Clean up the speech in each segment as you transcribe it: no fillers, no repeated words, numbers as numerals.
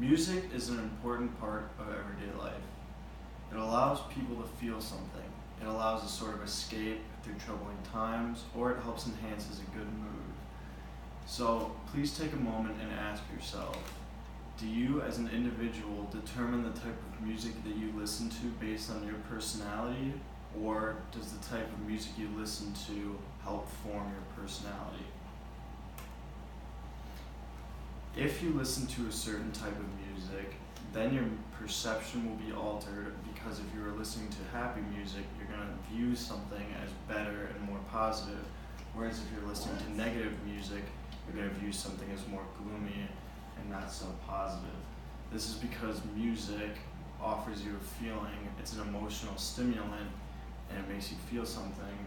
Music is an important part of everyday life. It allows people to feel something. It allows a sort of escape through troubling times, or it helps enhances a good mood. So please take a moment and ask yourself, do you as an individual determine the type of music that you listen to based on your personality, or does the type of music you listen to help form your personality? If you listen to a certain type of music, then your perception will be altered, because if you are listening to happy music, you're going to view something as better and more positive, whereas if you're listening to negative music, you're going to view something as more gloomy and not so positive. This is because music offers you a feeling, it's an emotional stimulant, and it makes you feel something,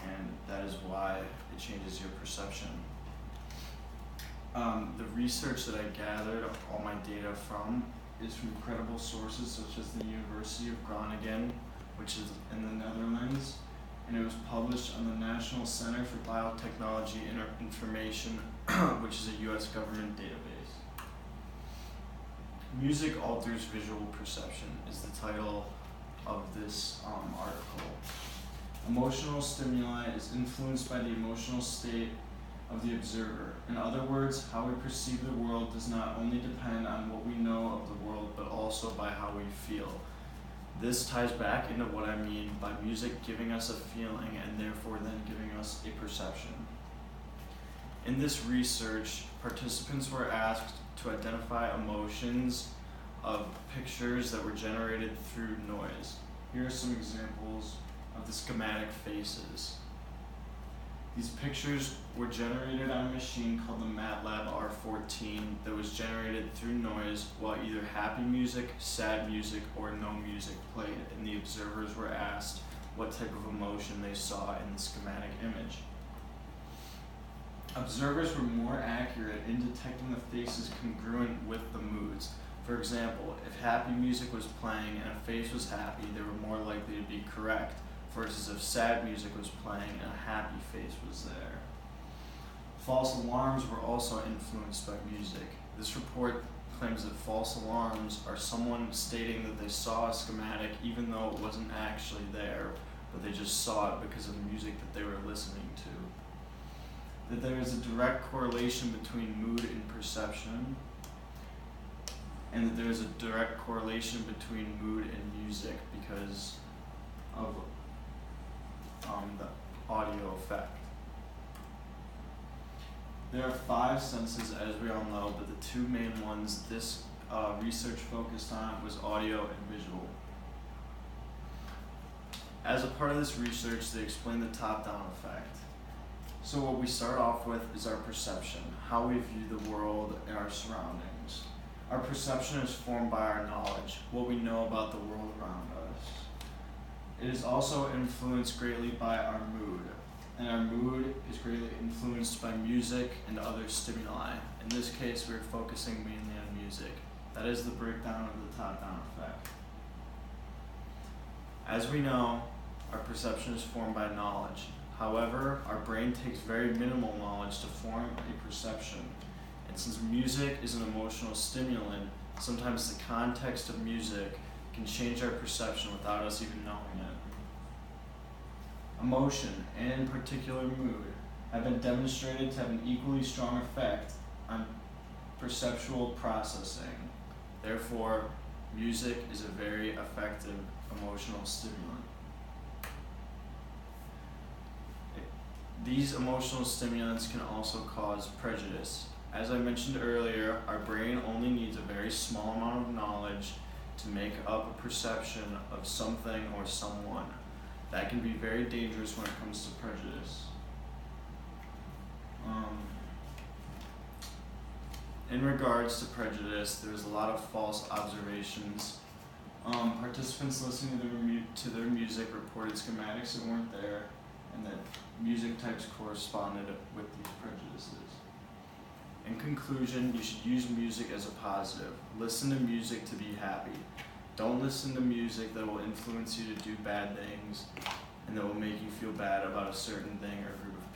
and that is why it changes your perception. The research that I gathered all my data from is from credible sources such as the University of Groningen, which is in the Netherlands, and it was published on the National Center for Biotechnology Information, which is a US government database. Music alters visual perception is the title of this article. Emotional stimuli is influenced by the emotional state of the observer. In other words, how we perceive the world does not only depend on what we know of the world, but also by how we feel. This ties back into what I mean by music giving us a feeling and therefore then giving us a perception. In this research, participants were asked to identify emotions of pictures that were generated through noise. Here are some examples of the schematic faces. These pictures were generated on a machine called the MATLAB R14 that was generated through noise while either happy music, sad music, or no music played, and the observers were asked what type of emotion they saw in the schematic image. Observers were more accurate in detecting the faces congruent with the moods. For example, if happy music was playing and a face was happy, they were more likely to be correct, versus if sad music was playing and a happy face was there. False alarms were also influenced by music. This report claims that false alarms are someone stating that they saw a schematic even though it wasn't actually there, but they just saw it because of the music that they were listening to. That there is a direct correlation between mood and perception, and that there is a direct correlation between mood and music because of the audio effect. There are 5 senses, as we all know, but the 2 main ones this research focused on was audio and visual. As a part of this research, they explained the top-down effect. So what we start off with is our perception, how we view the world and our surroundings. Our perception is formed by our knowledge, what we know about the world around us. It is also influenced greatly by our mood, and our mood is greatly influenced by music and other stimuli. In this case, we're focusing mainly on music. That is the breakdown of the top-down effect. As we know, our perception is formed by knowledge. However, our brain takes very minimal knowledge to form a perception. And since music is an emotional stimulant, sometimes the context of music can change our perception without us even knowing it. Emotion, and in particular mood, have been demonstrated to have an equally strong effect on perceptual processing. Therefore, music is a very effective emotional stimulant. These emotional stimulants can also cause prejudice. As I mentioned earlier, our brain only needs a very small amount of knowledge to make up a perception of something or someone. That can be very dangerous when it comes to prejudice. In regards to prejudice, there's a lot of false observations. Participants listening to their music reported schematics that weren't there, and that music types corresponded with these prejudices. In conclusion, you should use music as a positive. Listen to music to be happy. Don't listen to music that will influence you to do bad things and that will make you feel bad about a certain thing or group of